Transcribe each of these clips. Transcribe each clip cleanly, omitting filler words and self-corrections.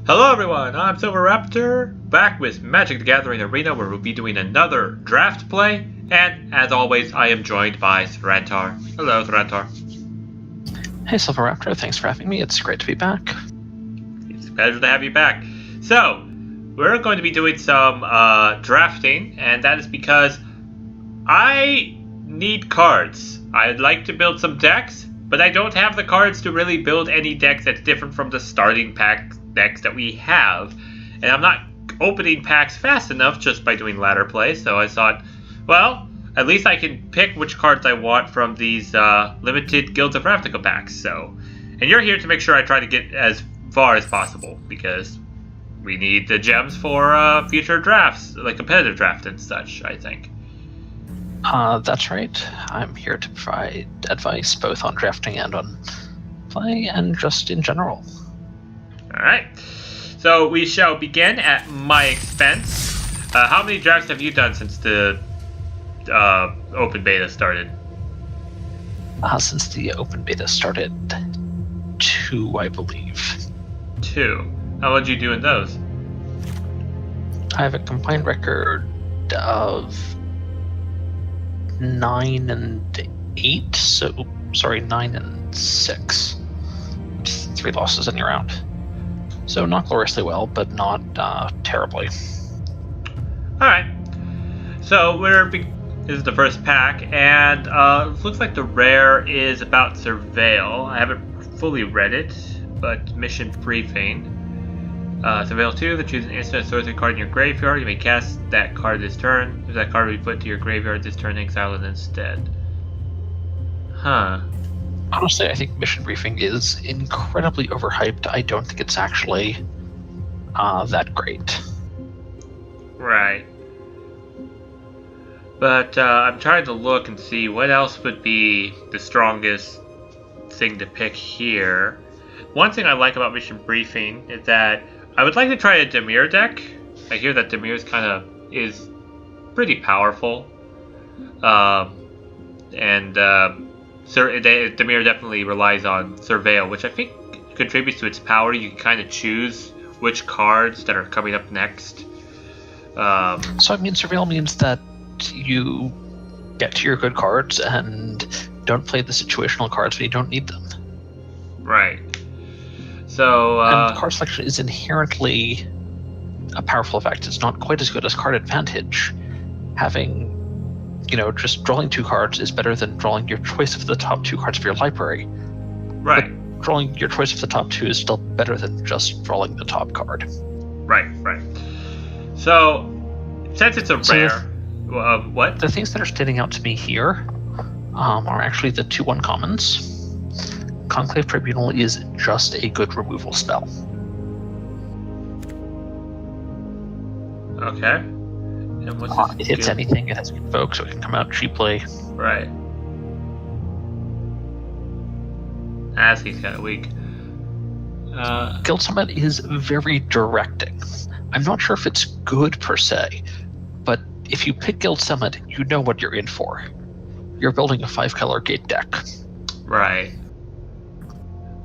Hello everyone, I'm Silverraptor, back with Magic the Gathering Arena where we'll be doing another draft play, and as always I am joined by Thrantar. Hello Thrantar. Hey Silverraptor, thanks for having me, it's great to be back. It's a pleasure to have you back. So, we're going to be doing some drafting, and that is because I need cards. I'd like to build some decks, but I don't have the cards to really build any decks that's different from the starting pack decks that we have, and I'm not opening packs fast enough just by doing ladder play, so I thought, well, at least I can pick which cards I want from these limited Guilds of Ravnica packs. So, and you're here to make sure I try to get as far as possible, because we need the gems for future drafts, like competitive draft and such, I think. That's right, I'm here to provide advice both on drafting and on play, and just in general. Alright, so we shall begin at my expense. How many drafts have you done since the open beta started? Since the open beta started, 2, I believe. 2. How would you do in those? I have a combined record of 9 and 8, so, sorry, 9 and 6. 3 losses in your round. So not gloriously well, but not terribly. Alright, so this is the first pack, and it looks like the rare is about Surveil. I haven't fully read it, but mission briefing. Surveil 2, if you choose an instant sorcery card in your graveyard, you may cast that card this turn. If that card will be put to your graveyard this turn, exile it instead. Huh. Honestly, I think mission briefing is incredibly overhyped. I don't think it's actually that great. Right. But I'm trying to look and see what else would be the strongest thing to pick here. One thing I like about mission briefing is that I would like to try a Dimir deck. I hear that Dimir is pretty powerful. Dimir definitely relies on Surveil, which I think contributes to its power. You can kind of choose which cards that are coming up next. So I mean, Surveil means that you get to your good cards and don't play the situational cards when you don't need them. Right. So and card selection is inherently a powerful effect. It's not quite as good as card advantage. Having, just drawing 2 cards is better than drawing your choice of the top 2 cards of your library. Right. But drawing your choice of the top 2 is still better than just drawing the top card. Right. So, since it's a rare, what? The things that are standing out to me here are actually the 2 uncommons. Conclave Tribunal is just a good removal spell. Okay. And what's it hits anything, it has Convoke, so it can come out cheaply. Right. He's kind of weak. Guild Summit is very directing. I'm not sure if it's good per se, but if you pick Guild Summit, you know what you're in for. You're building a 5-color gate deck. Right.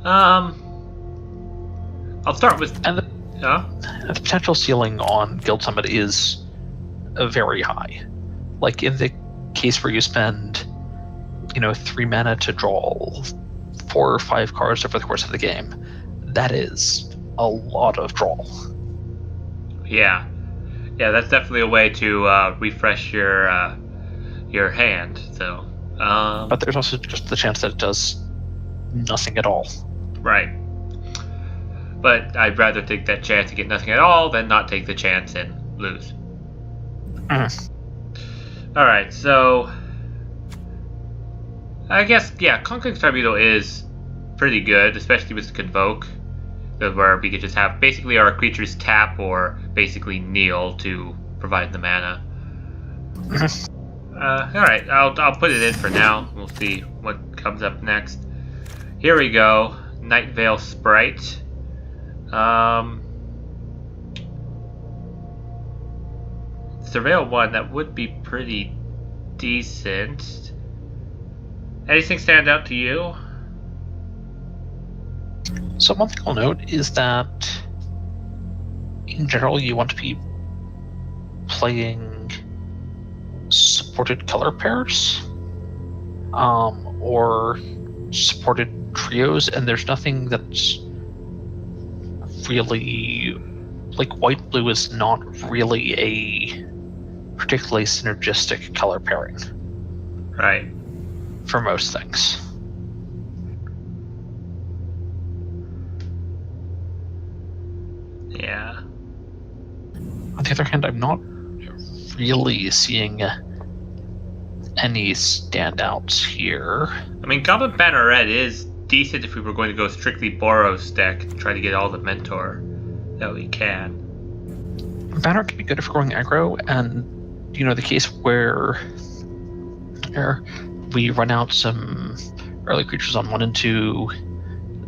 I'll start with... And the potential ceiling on Guild Summit is very high. Like in the case where you spend, 3 mana to draw 4 or 5 cards over the course of the game, that is a lot of draw. Yeah, that's definitely a way to refresh your hand. So, but there's also just the chance that it does nothing at all. Right. But I'd rather take that chance to get nothing at all than not take the chance and lose. Alright, so I guess, Conclave Tribunal is pretty good, especially with the Convoke, where we could just have basically our creatures tap or basically kneel to provide the mana. Alright, I'll put it in for now. We'll see what comes up next. Here we go. Night Veil Sprite. Surveil 1, that would be pretty decent. Anything stand out to you? So one thing I'll note is that in general, you want to be playing supported color pairs, or supported trios, and there's nothing that's really, like, white-blue is not really a particularly synergistic color pairing. Right. For most things. Yeah. On the other hand, I'm not really seeing any standouts here. I mean, Goblin Banner Red is decent if we were going to go strictly Boros deck and try to get all the Mentor that we can. Banner can be good if we're going aggro, and the case where we run out some early creatures on 1 and 2,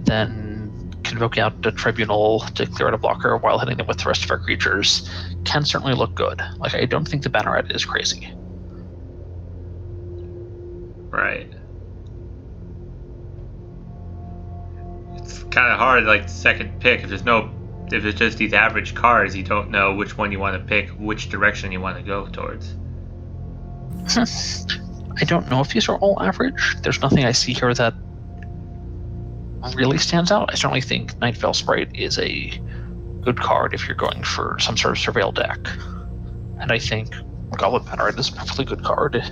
then convoke out a Tribunal to clear out a blocker while hitting them with the rest of our creatures can certainly look good. Like, I don't think the Banneret is crazy. Right. It's kind of hard, like, second pick. If it's just these average cards, you don't know which one you want to pick, which direction you want to go towards. I don't know if these are all average. There's nothing I see here that really stands out. I certainly think Night Veil Sprite is a good card if you're going for some sort of Surveil deck. And I think Goblin Banneret is a perfectly good card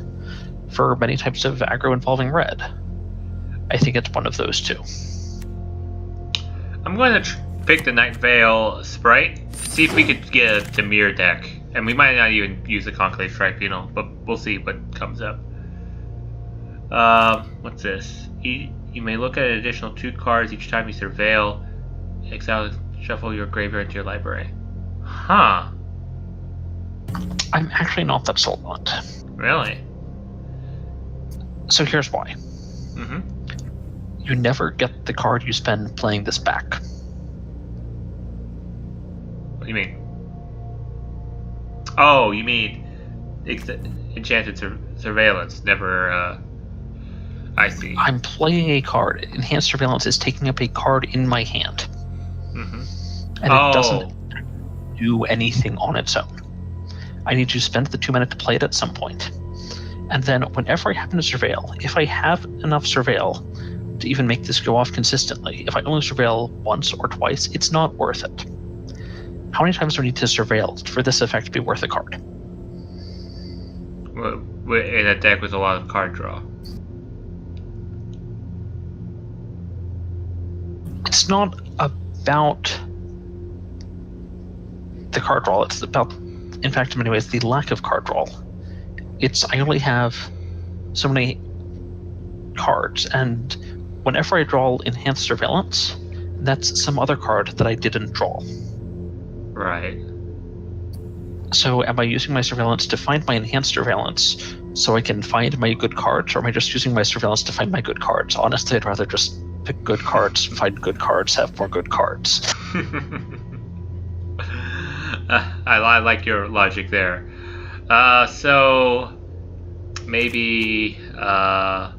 for many types of aggro involving red. I think it's one of those two. I'm going to pick the Night Veil Sprite, see if we could get a Demir deck. And we might not even use the Conclave Tribunal, but we'll see what comes up. What's this? You may look at an additional 2 cards each time you surveil. Exile, shuffle your graveyard into your library. Huh. I'm actually not that sold on it. Really? So here's why. Mm-hmm. You never get the card you spend playing this back. What do you mean? Oh, you mean Enchanted Surveillance. Never, I see. I'm playing a card. Enhanced Surveillance is taking up a card in my hand. Mm-hmm. And it doesn't do anything on its own. I need to spend the 2 minutes to play it at some point. And then whenever I happen to surveil, if I have enough surveil to even make this go off consistently, if I only surveil once or twice, it's not worth it. How many times do I need to surveil for this effect to be worth a card? In a deck with a lot of card draw. It's not about the card draw. It's about, in fact, in many ways, the lack of card draw. I only have so many cards, and whenever I draw Enhanced Surveillance, that's some other card that I didn't draw. Right. So am I using my surveillance to find my enhanced surveillance so I can find my good cards, or am I just using my surveillance to find my good cards? Honestly, I'd rather just pick good cards, find good cards, have more good cards. I like your logic there. So maybe a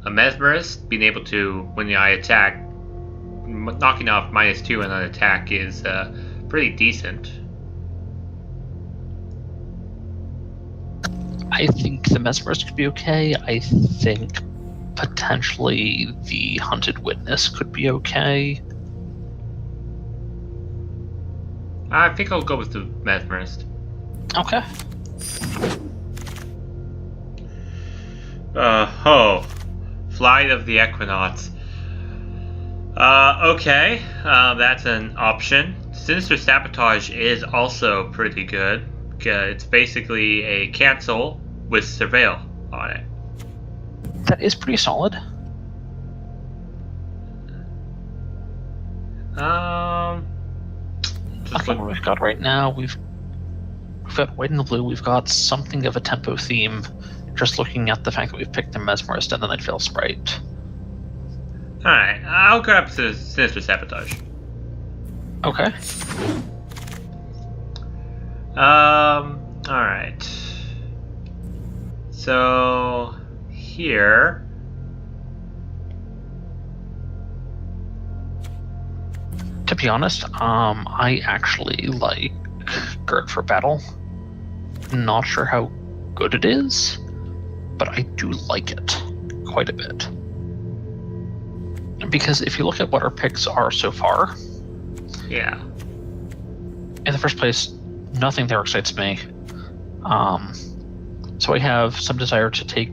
Mesmerist, being able to, when I attack, knocking off -2 on an attack is pretty decent. I think the Mesmerist could be okay. I think potentially the Hunted Witness could be okay. I think I'll go with the Mesmerist. Okay. Flight of the Equinauts. Okay, that's an option. Sinister Sabotage is also pretty good. It's basically a cancel with Surveil on it. That is pretty solid. Looking what we've got right now, we've got white and the blue. We've got something of a tempo theme. Just looking at the fact that we've picked the Mesmerist and the Night Veil Sprite. Alright, I'll grab Sinister Sabotage. Okay. Alright. So, here. To be be honest, I actually like Gird for Battle. Not sure how good it is, but I do like it quite a bit. Because if you look at what our picks are so far, yeah. In the first place, nothing there excites me. So I have some desire to take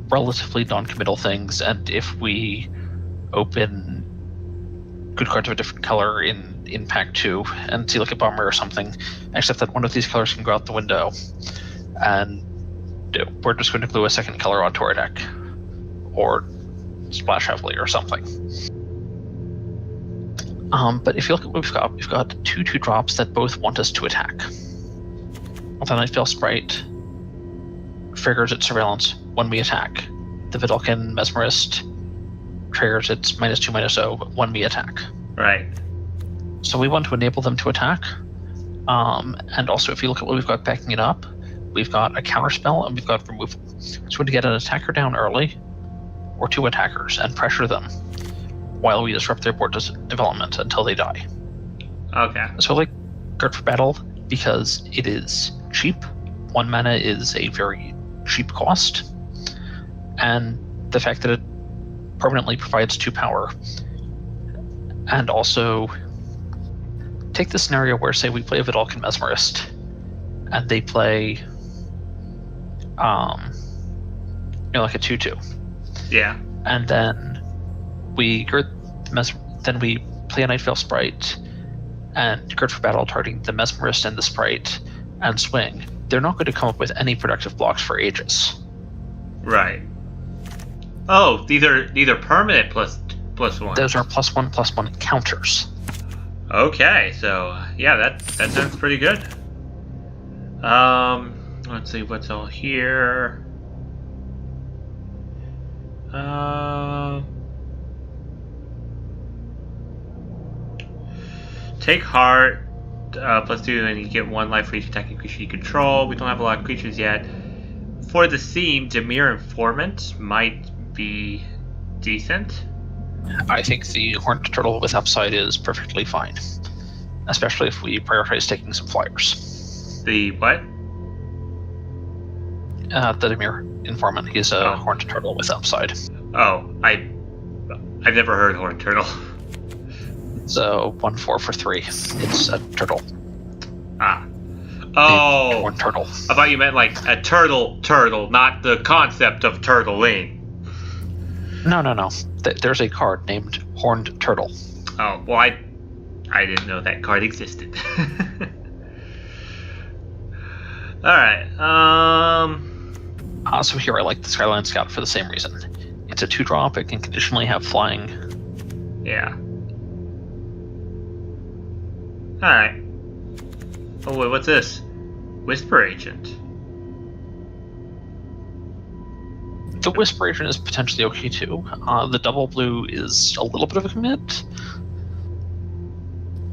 relatively non-committal things, and if we open good cards of a different color in pack 2 and see like a bummer or something, except that one of these colors can go out the window, and we're just going to glue a second color onto our deck, or splash heavily or something. But if you look at what we've got 2 2-drops that both want us to attack. The Nightveil Sprite triggers its surveillance when we attack. The Vidalcan Mesmerist triggers its -2/-0 when we attack. Right. So we want to enable them to attack. And also, if you look at what we've got backing it up, we've got a counterspell and we've got removal. So to get an attacker down early, or 2 attackers, and pressure them while we disrupt their board development until they die. Okay. So I like Gird for Battle because it is cheap. 1 mana is a very cheap cost. And the fact that it permanently provides 2 power. And also, take the scenario where, say, we play a Vidalcan Mesmerist, and they play, like a 2/2. Yeah. And then we play a Nightveil Sprite, and Gird for Battle targeting the Mesmerist and the Sprite, and swing. They're not going to come up with any productive blocks for ages. Right. Oh, these are permanent plus 1. Those are +1/+1 counters. Okay, so yeah, that sounds pretty good. Let's see what's all here. Take heart, +2, and you get 1 life for each attacking creature you control. We don't have a lot of creatures yet. For the theme, Dimir Informant might be decent. I think the Horned Turtle with upside is perfectly fine, especially if we prioritize taking some flyers. The what? The Dimir Informant. He's a Horned Turtle with upside. Oh, I've never heard Horned Turtle. So 1/4 for 3. It's a turtle. Ah. Oh. Horned Turtle. I thought you meant like a turtle, not the concept of turtling. No. There's a card named Horned Turtle. Oh, well, I didn't know that card existed. Alright, So here I like the Skyline Scout for the same reason. It's a 2-drop, it can conditionally have flying. Yeah. Alright. Oh, wait, what's this? Whisper Agent. The Whisper Agent is potentially okay too. The double blue is a little bit of a commit,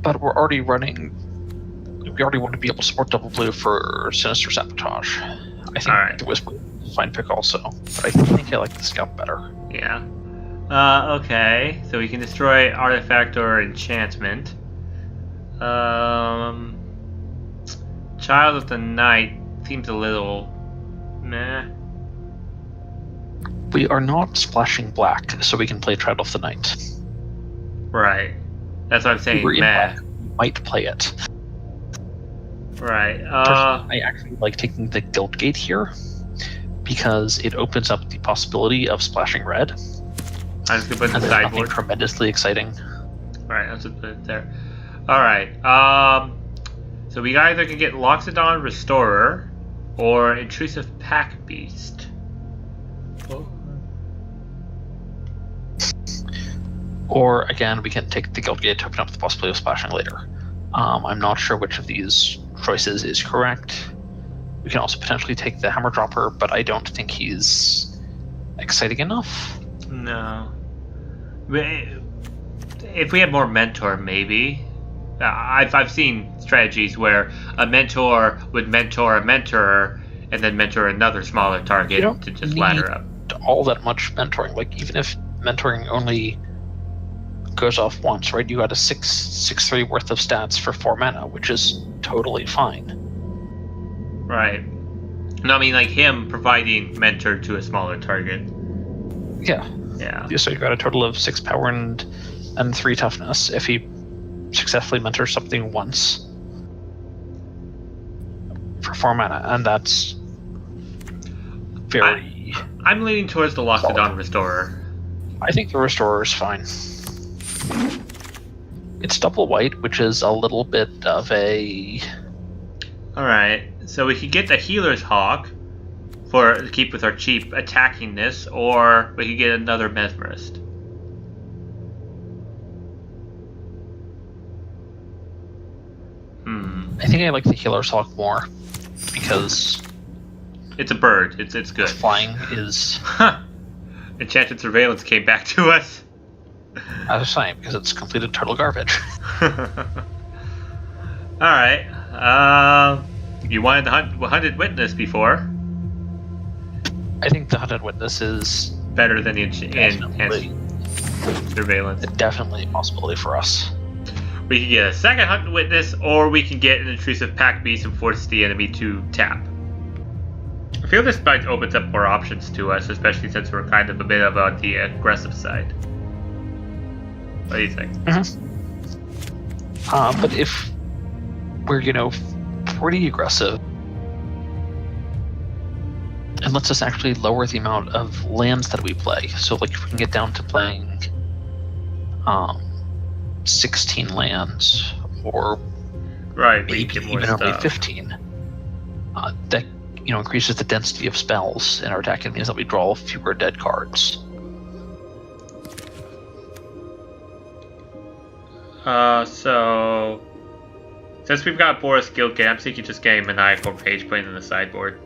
but we already want to be able to support double blue for Sinister Sabotage. I think the Whisper is a fine pick also, but I think I like the Scout better. Yeah. Okay, so we can destroy artifact or enchantment. Child of the Night seems a little meh. We are not splashing black, so we can play Child of the Night. Right. That's what I'm saying. We're in meh. black. We might play it. Right. I actually like taking the Guildgate here because it opens up the possibility of splashing red. I'm just gonna put it in the Nothing sideboard. tremendously exciting. Alright, let's just put it there. Alright, so we either can get Loxodon Restorer or Intrusive Pack Beast. Or, again, we can take the Guildgate to open up the possibility of splashing later. I'm not sure which of these choices is correct. We can also potentially take the Hammer Dropper, but I don't think he's exciting enough. No. If we had more Mentor, maybe. I've seen strategies where a Mentor would mentor a Mentorer and then mentor another smaller target to just ladder up. All that much mentoring. Like, even if mentoring only goes off once, right? You got a 6/3 worth of stats for 4 mana, which is totally fine. Right. No, I mean like him providing mentor to a smaller target. Yeah. Yeah. So you got a total of 6 power and 3 toughness if he successfully mentors something once for 4 mana, and that's very. I'm leaning towards the Loxodon Restorer. I think the Restorer is fine. It's double white, which is a little bit of a. Alright, so we could get the Healer's Hawk to keep with our cheap attackingness, or we could get another Mesmerist. I think I like the Healer's Hawk more because it's a bird. It's good. Flying is. Enchanted Surveillance came back to us. I was saying because it's completed total garbage. Alright. You wanted the Hunted Witness before. I think the Hunted Witness is better than the Enhanced Surveillance. Definitely a possibility for us. We can get a second Hunted Witness, or we can get an Intrusive Pack Beast and force the enemy to tap. I feel this might opens up more options to us, especially since we're kind of a bit of on the aggressive side. What do you think? But if we're, pretty aggressive, and lets us actually lower the amount of lands that we play. So, like, if we can get down to playing 16 lands, or maybe even only 15, that increases the density of spells in our deck, and means that we draw fewer dead cards. So since we've got Boris Guildgate, I'm thinking just getting Maniacal Rage playing in the sideboard.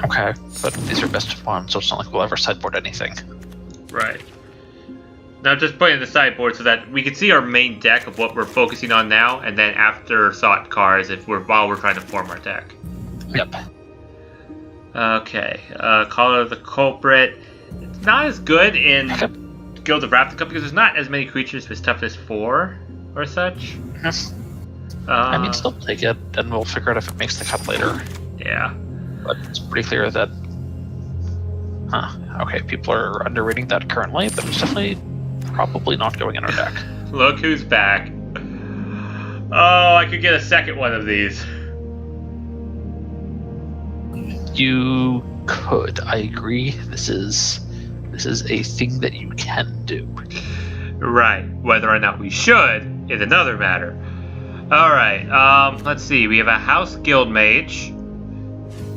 Okay, but these are best of one, so it's not like we'll ever sideboard anything. Right. Now just putting in the sideboard so that we can see our main deck of what we're focusing on now, and then afterthought cards while we're trying to form our deck. Yep. Okay. Caller of the Culprit. It's not as good in Guild of Ravnica because there's not as many creatures with toughness 4 or such. I mean, still take it, and we'll figure out if it makes the cut later. Yeah. But it's pretty clear that... Okay, people are underrating that currently, but it's definitely probably not going in our deck. Look who's back. Oh, I could get a second one of these. You could. I agree. This is a thing that you can do. Right. Whether or not we should is another matter. Alright, let's see. We have a House Guild Mage.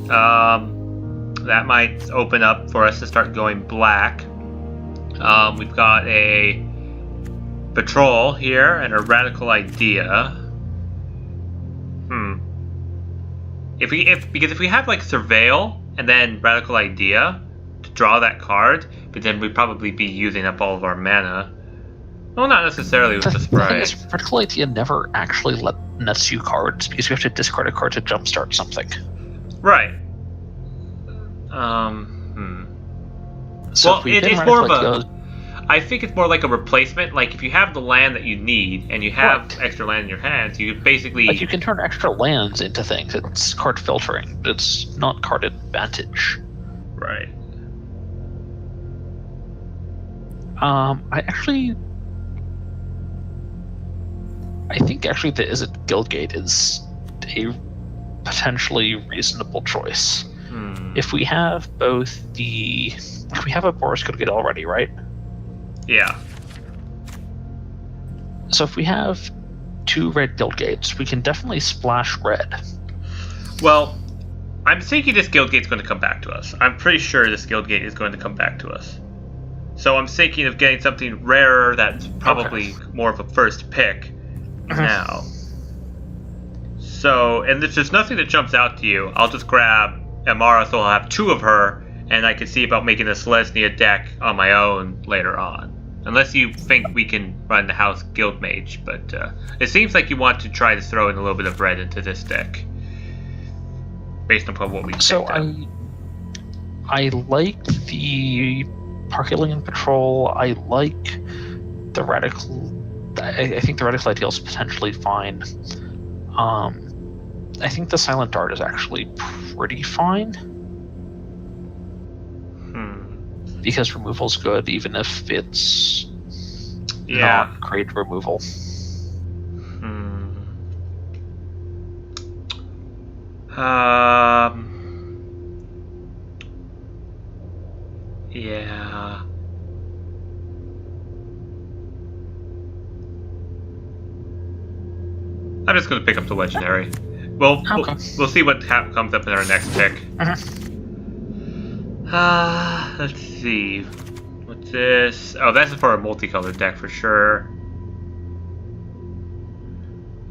That might open up for us to start going black. We've got a Patrol here and a Radical Idea. Because if we have like Surveil and then Radical Idea to draw that card, but then we'd probably be using up all of our mana. Well, not necessarily with the spray. Radical Idea never actually nets you cards because you have to discard a card to jumpstart something. Right. So well, it's more of a. I think it's more like a replacement. Like if you have the land that you need and you have extra land in your hands, you basically. Like you can turn extra lands into things. It's card filtering. It's not card advantage. Right. I think the Izzet Guildgate is a potentially reasonable choice. If we have a Boris Guildgate already, right? Yeah. So if we have 2 red Guildgates, we can definitely splash red. Well, I'm thinking this Guildgate's going to come back to us. I'm pretty sure this Guildgate is going to come back to us. So I'm thinking of getting something rarer that's probably more of a first pick now. So, and if there's nothing that jumps out to you, I'll just grab Amara, so I'll have 2 of her, and I can see about making a Selesnya deck on my own later on. Unless you think we can run the House Guild Mage, but it seems like you want to try to throw in a little bit of red into this deck, based upon what we picked up. I like the Parkelian Patrol. I like the radical. I think the radical ideal is potentially fine. I think the silent dart is actually pretty fine. Because removal's good, even if it's not great removal. Yeah. I'm just going to pick up the legendary. We'll see what comes up in our next pick. Let's see. What's this? Oh, that's for a multicolored deck for sure.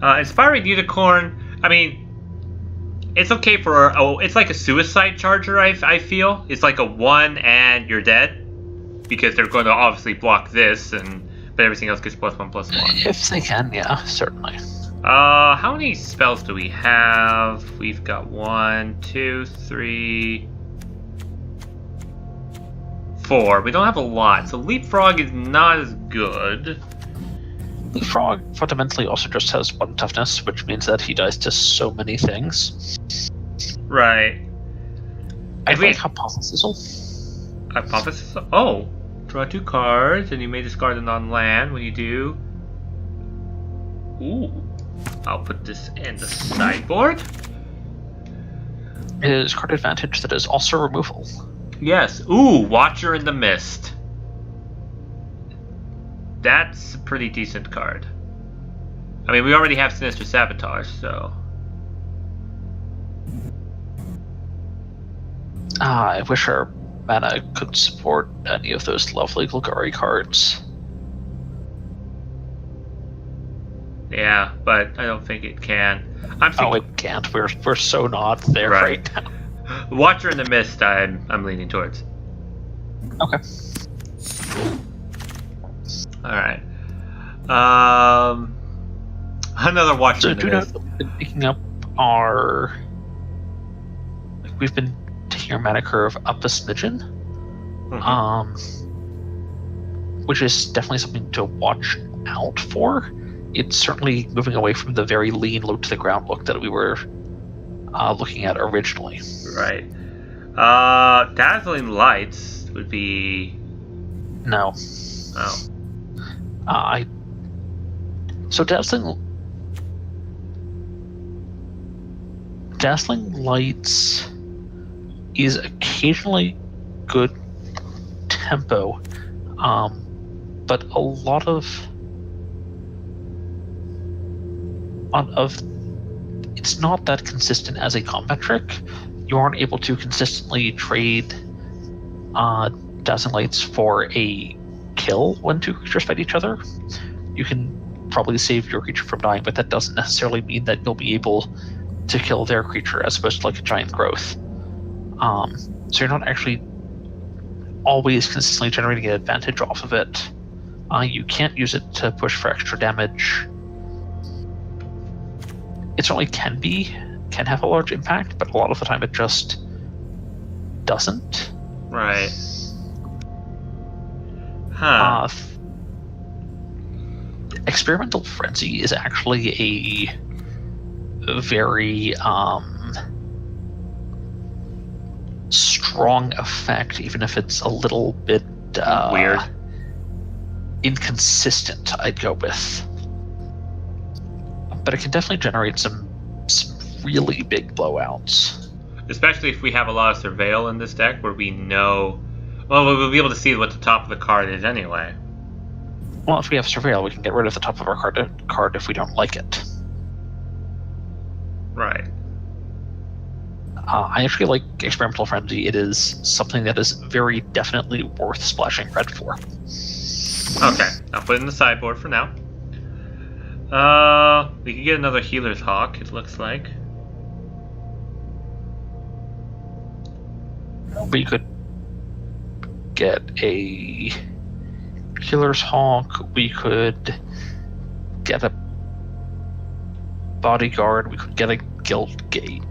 Inspiring Unicorn. I mean, it's okay for it's like a suicide charger. I feel it's like a 1 and you're dead, because they're going to obviously block this, but everything else gets +1/+1. If they can, yeah, certainly. How many spells do we have? We've got 1, 2, 3, 4. We don't have a lot, so Leapfrog is not as good. Leapfrog fundamentally also just has 1 toughness, which means that he dies to so many things. Right. I like Hypothesisal. Hypothesisal? Oh! Draw 2 cards, and you may discard a non-land when you do. Ooh. I'll put this in the sideboard. It is card advantage that is also removal. Yes. Ooh, Watcher in the Mist. That's a pretty decent card. I mean, we already have Sinister Sabotage, so... I wish our mana could support any of those lovely Golgari cards. Yeah, but I don't think it can. It can't. We're so not there right now. Watcher in the Mist, I'm leaning towards. Okay. Alright. Another Watcher in the Mist. So we've been picking up we've been taking our mana curve up a smidgen. Which is definitely something to watch out for. It's certainly moving away from the very lean, low to the ground look that we were looking at originally. Right. Dazzling Lights would be... No. Oh. So Dazzling Lights is occasionally good tempo, but a lot of it's not that consistent as a combat trick. You aren't able to consistently trade Dazzling Lights for a kill when 2 creatures fight each other. You can probably save your creature from dying, but that doesn't necessarily mean that you'll be able to kill their creature, as opposed to like a giant growth. So you're not actually always consistently generating an advantage off of it. You can't use it to push for extra damage. It certainly can have a large impact, but a lot of the time it just doesn't. Right. Huh. Experimental Frenzy is actually a very strong effect, even if it's a little bit weird, inconsistent, I'd go with. But it can definitely generate some really big blowouts. Especially if we have a lot of Surveil in this deck, where we know... Well, we'll be able to see what the top of the card is anyway. Well, if we have Surveil, we can get rid of the top of our card if we don't like it. Right. I actually like Experimental Frenzy. It is something that is very definitely worth splashing red for. Okay, I'll put it in the sideboard for now. We could get another Healer's Hawk, it looks like. We could get a Healer's Hawk, we could get a Bodyguard, we could get a Guild Gate.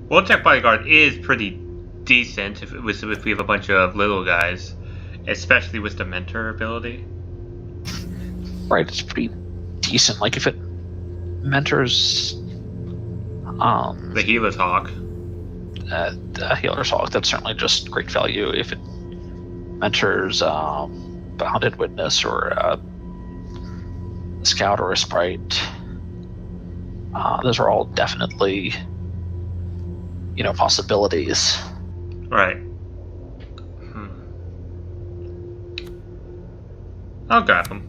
Well, Tech Bodyguard is pretty decent if we have a bunch of little guys. especially with the Mentor ability. Right, it's pretty decent. Like if it mentors The Healer's Hawk. the Healer's Hawk, that's certainly just great value. If it mentors Bounded Witness or a Scout or a Sprite, those are all definitely, possibilities. Right. I'll grab them.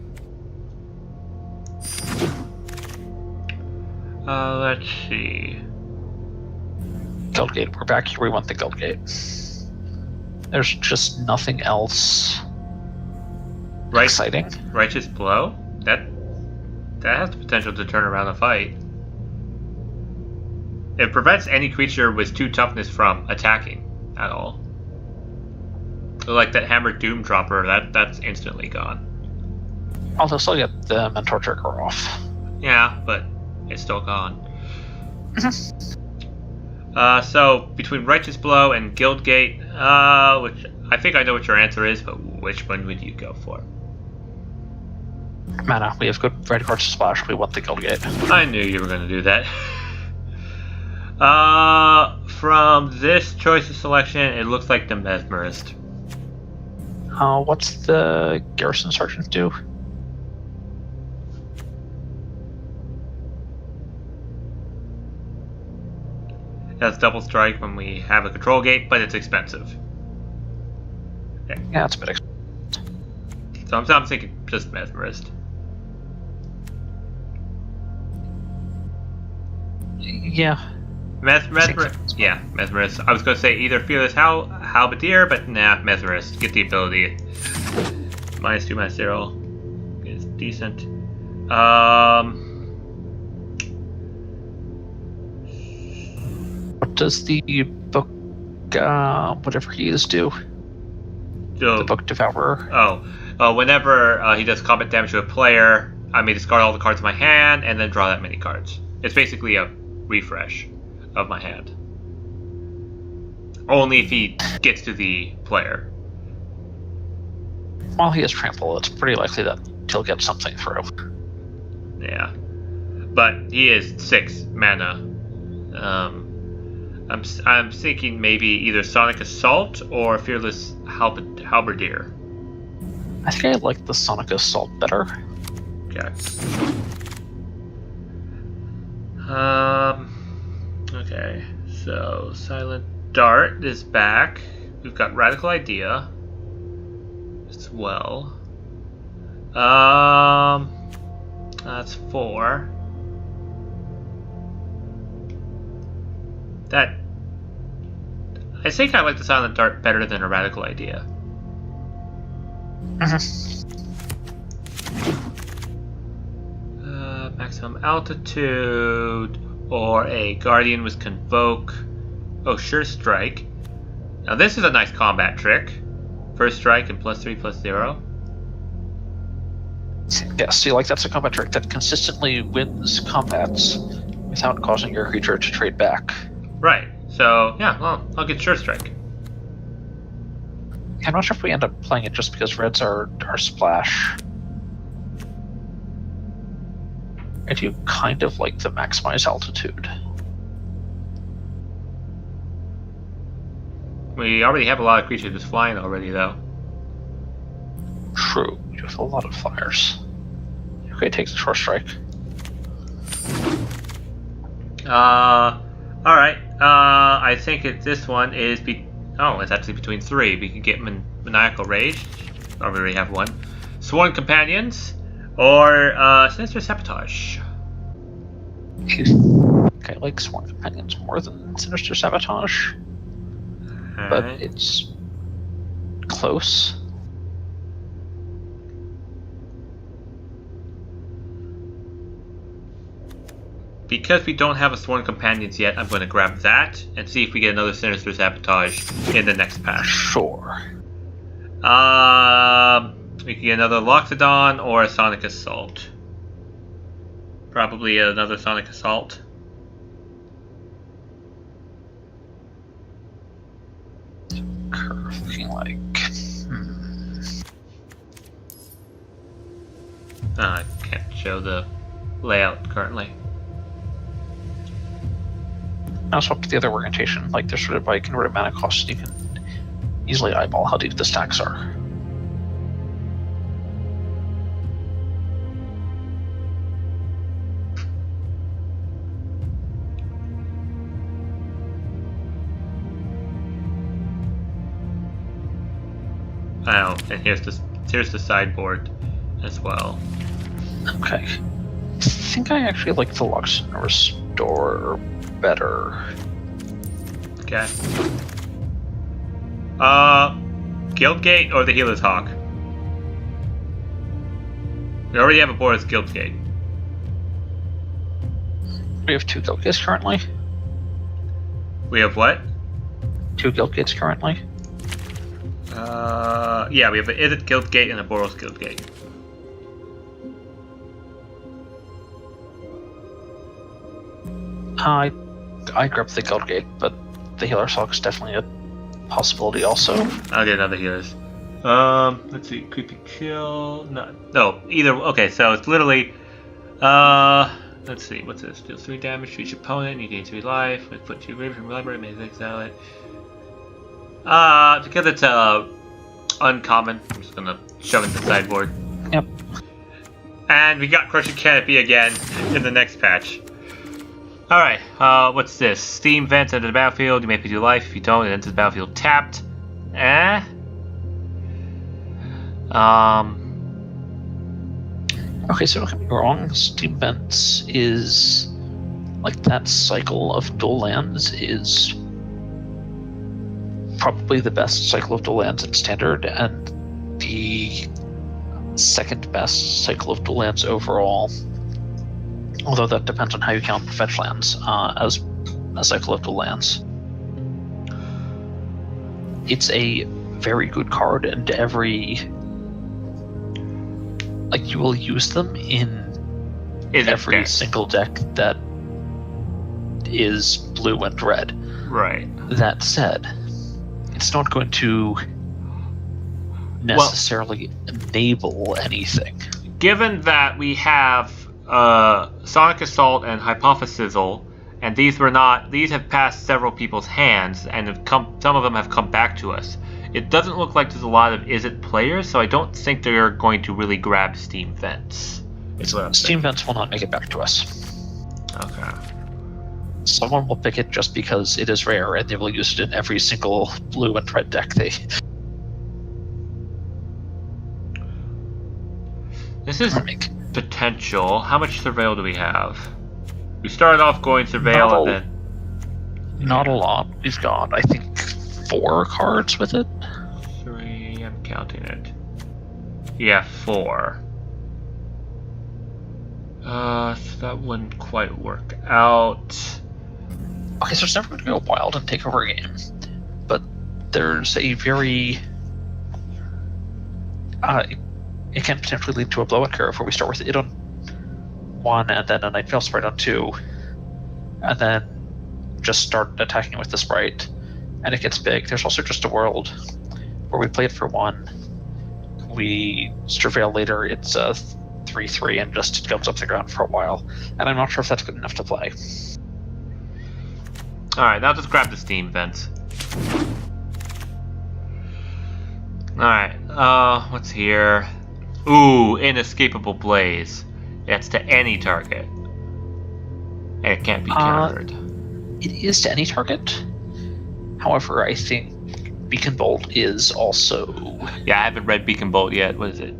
Let's see. Guildgate, we're back here. We want the Guildgate. There's just nothing else exciting. Righteous Blow? That has the potential to turn around a fight. It prevents any creature with 2 toughness from attacking at all. Like that Hammer Doom Dropper, that's instantly gone. I'll still get the Mentor trigger off. Yeah, but it's still gone. So between Righteous Blow and Guildgate, which I think I know what your answer is, but which one would you go for? Mana. We have good red cards to splash. We want the Guildgate. I knew you were going to do that. From this choice of selection, it looks like the Mesmerist. What's the Garrison Sergeant do? That's double strike when we have a control gate, but it's expensive. Okay. Yeah, it's a bit expensive. So I'm thinking just Mesmerist. Yeah. Mesmerist. Yeah, Mesmerist. I was going to say either Fearless Halberdier, but nah, Mesmerist. Get the ability. -2, -0 is decent. What does the book, whatever he is, do? The Book Devourer. Whenever he does combat damage to a player, I may discard all the cards in my hand and then draw that many cards. It's basically a refresh of my hand. Only if he gets to the player. While he has trample, it's pretty likely that he'll get something through. Yeah. But he is 6 mana. I'm thinking maybe either Sonic Assault or Fearless Halberdier. I think I like the Sonic Assault better. Okay. Okay. So Silent Dart is back. We've got Radical Idea as well. That's 4. I think I like the Silent Dart better than a Radical Idea. Maximum Altitude, or a Guardian with Convoke. Oh, Sure Strike. Now this is a nice combat trick. First strike and +3/+0. Yes, see, like that's a combat trick that consistently wins combats without causing your creature to trade back. Right. So yeah, well, I'll get Sure Strike. I'm not sure if we end up playing it just because reds are splash. I do kind of like the Maximize Altitude. We already have a lot of creatures just flying already, though. True, you have a lot of flyers. Okay, takes a Short Strike. Alright. I think this one is it's actually between 3. We could get Maniacal Rage. I already have one. Sworn Companions, or Sinister Sabotage. Okay, I like Sworn Companions more than Sinister Sabotage. But it's close. Because we don't have a Sworn Companions yet, I'm going to grab that and see if we get another Sinister Sabotage in the next pack. Sure. We can get another Loxodon or a Sonic Assault. Probably another Sonic Assault. Curve looking like... I can't show the layout currently. Now swap to the other orientation, like they're sorted by converted mana cost. You can easily eyeball how deep the stacks are. Oh, and here's the sideboard as well. Okay. I think I actually like the Lux and Restore better. Okay. Guildgate or the Healer's Hawk? We already have a board as Guildgate. We have 2 Guildgates currently. We have what? 2 Guildgates currently. Yeah, we have an Izzet Guildgate and a Boros Guildgate. I grabbed the Guildgate, but the Healer's Hawk is definitely a possibility also. I'll get another Healer's. Let's see, Creepy Kill. No, either. Okay, so it's literally. Let's see, what's this? Deals 3 damage to each opponent. You gain 3 life. Put 2 graves from your library. May exile it. Because it's uncommon, I'm just gonna shove it in the sideboard. Yep. And we got Crushing Canopy again in the next patch. Alright, what's this? Steam vents enter the battlefield. You may pay 2 life. If you don't, it enters the battlefield tapped. Okay, so don't get me wrong, Steam Vents is like that cycle of dual lands is probably the best cycle of dual lands in Standard, and the second best cycle of dual lands overall. Although that depends on how you count fetch lands as a cycle of dual lands. It's a very good card, and you will use them in every single deck that is blue and red. Right. That said, it's not going to necessarily enable anything. Given that we have Sonic Assault and Hypothesizzle, and these have passed several people's hands, and some of them have come back to us. It doesn't look like there's a lot of Izzet players, so I don't think they're going to really grab Steam Vents. Steam Vents will not make it back to us. Okay. Someone will pick it just because it is rare, and they will use it in every single blue and red deck they... This is potential. How much Surveil do we have? We started off going Surveil and then... Not a lot. We've got, I think, 4 cards with it. 3, I'm counting it. Yeah, 4. So that wouldn't quite work out. Okay, so it's never going to go wild and take over a game. But there's a very... it can potentially lead to a blowout curve where we start with it on 1 and then a Night Veil Sprite on 2. And then just start attacking with the Sprite. And it gets big. There's also just a world where we play it for 1. We Surveil later, it's a 3/3 and just goes up the ground for a while. And I'm not sure if that's good enough to play. Alright, now just grab the Steam Vents. Alright, what's here? Ooh, Inescapable Blaze. That's to any target. And it can't be countered. It is to any target. However, I think Beacon Bolt is also... Yeah, I haven't read Beacon Bolt yet. What is it?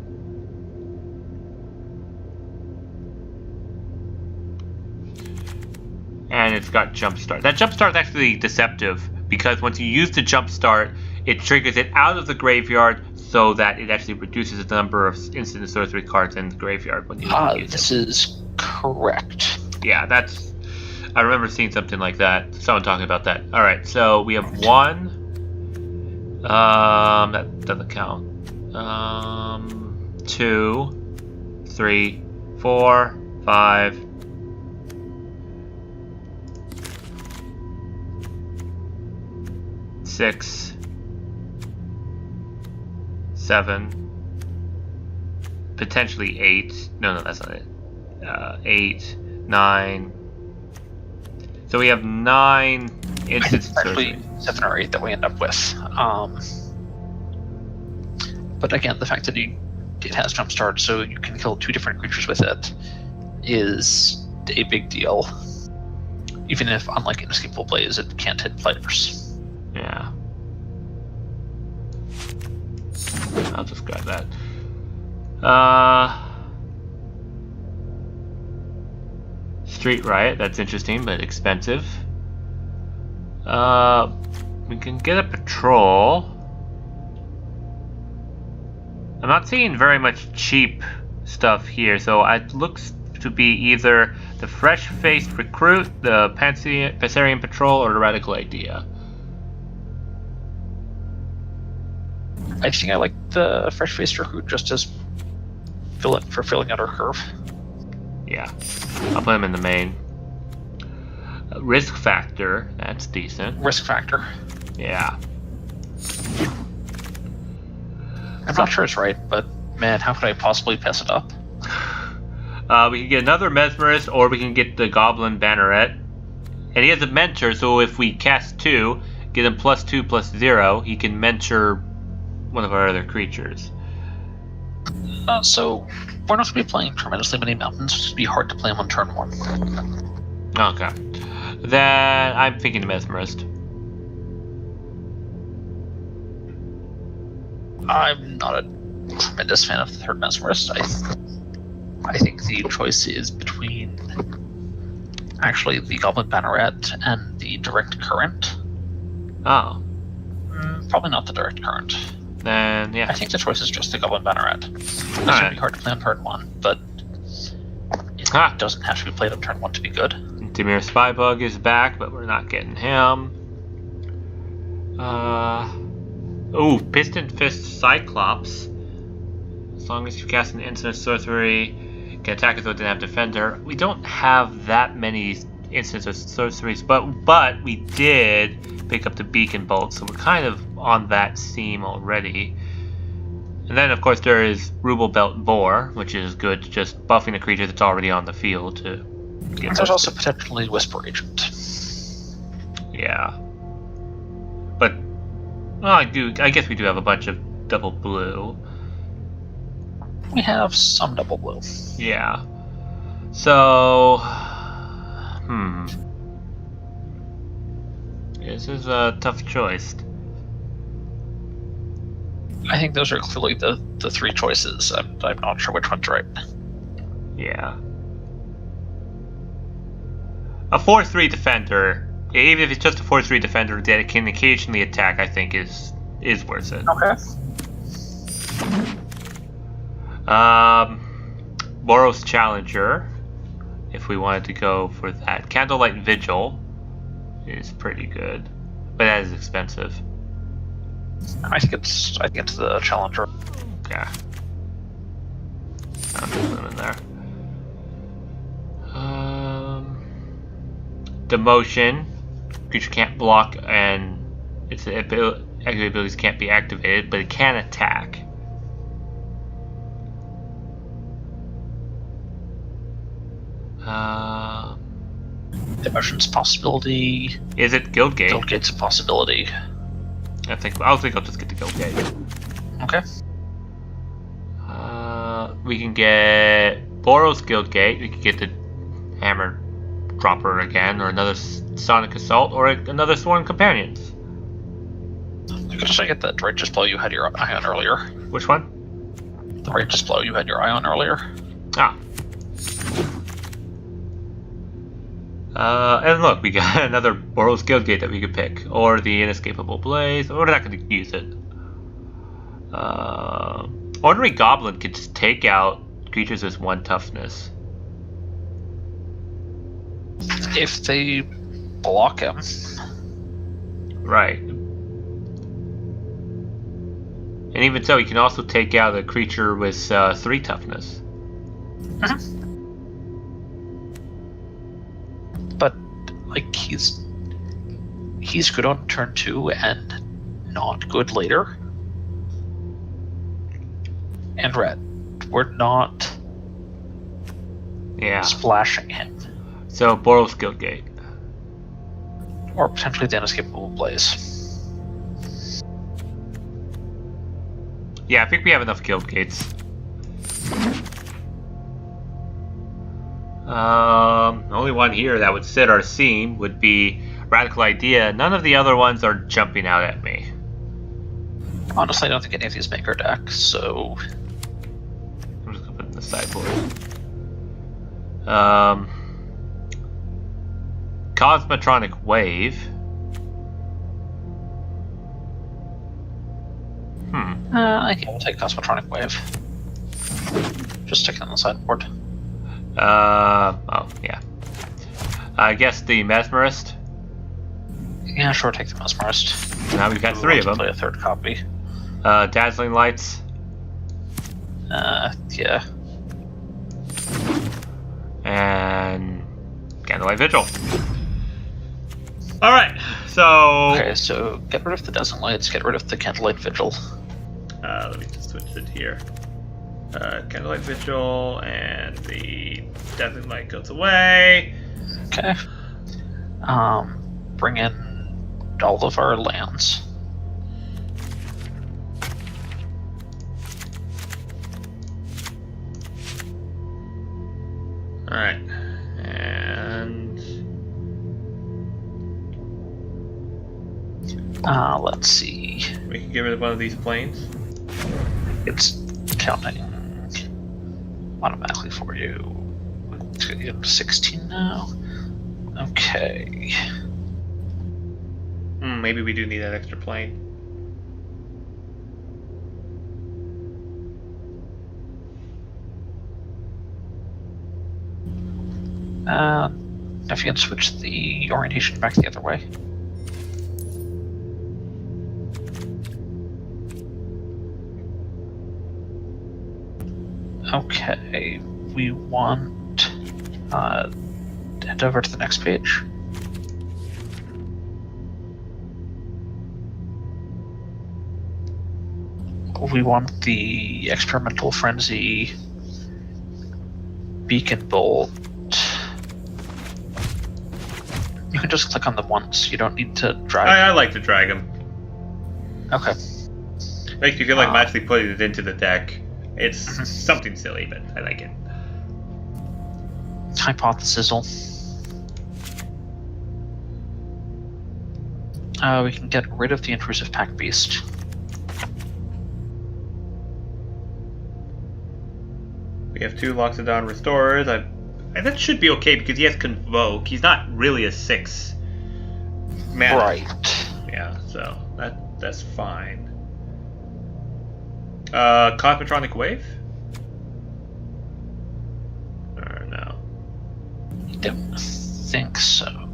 And it's got Jumpstart. That Jumpstart is actually deceptive, because once you use the Jumpstart, it triggers it out of the graveyard so that it actually reduces the number of instant and sorcery cards in the graveyard when you use This is correct. Yeah, that's... I remember seeing something like that. Someone talking about that. Alright, so we have 1. That doesn't count. 2, 3, 4, 5. 6, 7, potentially 8. No, that's not it. 8, 9. So we have 9 instant actually 7 or 8 that we end up with. But again, the fact that it has jumpstart, so you can kill 2 different creatures with it, is a big deal. Even if, unlike Inescapable Blaze, it can't hit players. Yeah. I'll just grab that. Street Riot, that's interesting, but expensive. We can get a patrol. I'm not seeing very much cheap stuff here, so it looks to be either the Fresh-Faced Recruit, the Passerian Patrol, or the Radical Idea. I think I like the Fresh-Faced Recruit just as filling out our curve. Yeah, I'll put him in the main. Risk Factor, that's decent. Risk Factor. Yeah. I'm not sure it's right, but man, how could I possibly pass it up? We can get another Mesmerist, or we can get the Goblin Banneret. And he has a Mentor, so if we cast 2, get him +2/+0, he can mentor one of our other creatures. So we're not going to be playing tremendously many mountains. It's going to be hard to play them on turn 1. Okay. Then I'm thinking the Mesmerist. I'm not a tremendous fan of the third Mesmerist. I think the choice is between actually the Goblin Banneret and the Direct Current. Oh. Probably not the Direct Current. Then, yeah. I think the choice is just the Goblin Banneret. It's going to be hard to play on turn 1, but it doesn't have to be played on turn 1 to be good. Dimir Spybug is back, but we're not getting him. Piston Fist Cyclops. As long as you cast an instant sorcery, you can attack as though it didn't have Defender. We don't have that many instants of sorceries, but we did pick up the Beacon Bolt, so we're kind of on that theme already. And then, of course, there is Ruble Belt Boar, which is good, just buffing a creature that's already on the field to get. There's also potentially Whisper Agent. Yeah. But, well, I guess we do have a bunch of double blue. We have some double blue. Yeah. So, this is a tough choice. I think those are clearly the 3 choices. I'm not sure which one's right. Yeah. A 4/3 defender, even if it's just a 4/3 defender that can occasionally attack, I think is worth it. Okay. Boros Challenger, if we wanted to go for that. Candlelight Vigil is pretty good, but that is expensive. I think it's the Challenger. Yeah. I'll just put them in there. Demotion. Creature can't block and its abilities can't be activated, but it can attack. Demotion's a possibility. Is it Guildgate? Guildgate's a possibility. I think I'll just get the Guildgate. Okay. We can get Boros Guildgate. We can get the Hammer Dropper again, or another Sonic Assault, or another Sworn Companions. You could just get that Righteous Blow you had your eye on earlier. Which one? The Righteous Blow you had your eye on earlier. Ah. And look, we got another Boros Guildgate that we could pick, or the Inescapable Blaze, or we're not going to use it. Ordinary Goblin could just take out creatures with 1 toughness. If they block him. Right. And even so, he can also take out a creature with 3 toughness. But, like, he's good on turn 2 and not good later. And red. we're not splashing him. So Boros Guildgate. Or potentially the Inescapable Blaze. Yeah, I think we have enough guild gates. Only one here that would sit our seam would be Radical Idea. None of the other ones are jumping out at me. Honestly, I don't think any of these make our deck, so... I'm just gonna put it in the sideboard. Cosmotronic Wave. I think we'll take Cosmotronic Wave. Just stick it on the sideboard. Oh, yeah. I guess the Mesmerist. Yeah, sure, take the Mesmerist. Now we've got three of them. Play a third copy. Dazzling Lights. Yeah. And Candlelight Vigil. Alright, so... Okay, so get rid of the Dazzling Lights, get rid of the Candlelight Vigil. Let me just switch it here. Candlelight Vigil, and the Dazzling Light goes away. Okay. Bring in all of our lands. Alright. And... let's see. we can get rid of one of these planes. It's counting automatically for you. It's gonna get up to 16 now. Okay. Maybe we do need that extra plane. If you can switch the orientation back the other way. Okay, we want head over to the next page. We want the Experimental Frenzy Beacon Bolt. You can just click on them once, you don't need to drag. I like to drag them. Okay. Makes me feel like I'm actually putting it into the deck. It's something silly, but I like it. Hypothesizzle. We can get rid of the Intrusive Pack Beast. We have 2 Loxodon Restorers. That should be okay because he has Convoke. He's not really a 6 mana. Right. Yeah, so that's fine. Cosmotronic Wave? Or no? I don't think so.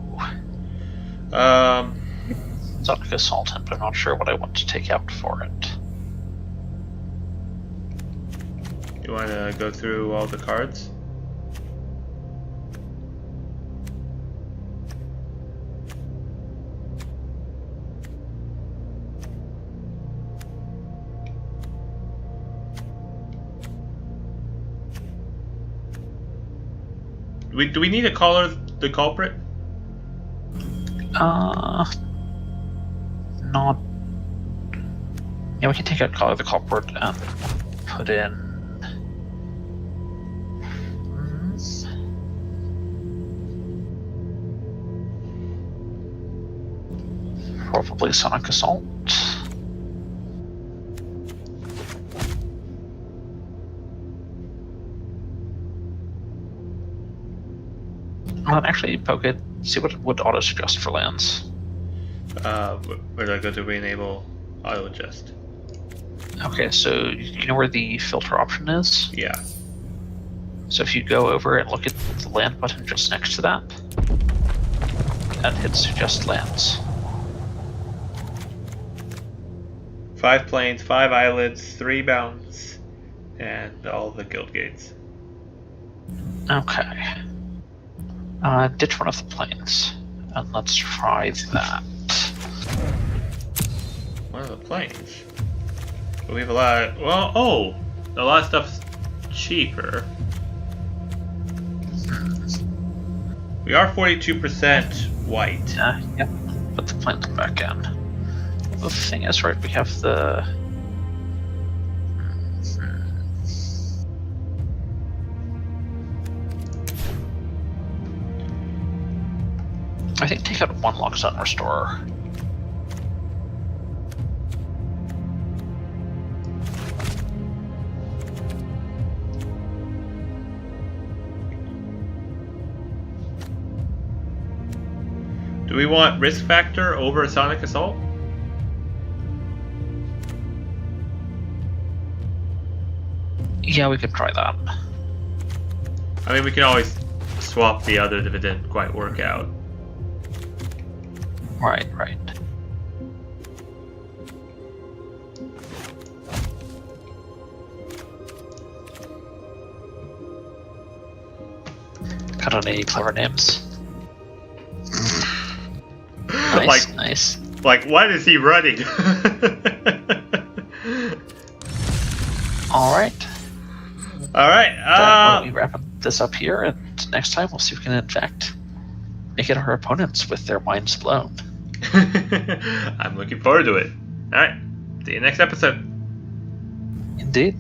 Sonic Assaultant, but I'm not sure what I want to take out for it. You want to go through all the cards? Do we need to color the culprit? Not. Yeah, we can take out Color the Culprit and put in. Probably Sonic Assault. Well, actually, poke it. See what it would auto suggest for lands. Where do I go to re-enable auto adjust? Okay, so you know where the filter option is? Yeah. So if you go over and look at the land button just next to that, and hit suggest lands. 5 planes, 5 islets, 3 mountains, and all the guild gates. Okay. Ditch one of the planes, and let's try that. One of the planes? But we have a lot of, a lot of stuff cheaper. We are 42% white. Yeah, put the plants back in. The thing is, right, we have the... I think take out one Lockstone Restorer. Do we want Risk Factor over Sonic Assault? Yeah, we could try that. I mean, we can always swap the other if it didn't quite work out. Right. Got any clever names? Nice. Like, what is he running? Alright. Alright, Why don't we wrap this up here, and next time we'll see if we can, in fact, make it our opponents with their minds blown. I'm looking forward to it. Alright, see you next episode. Indeed.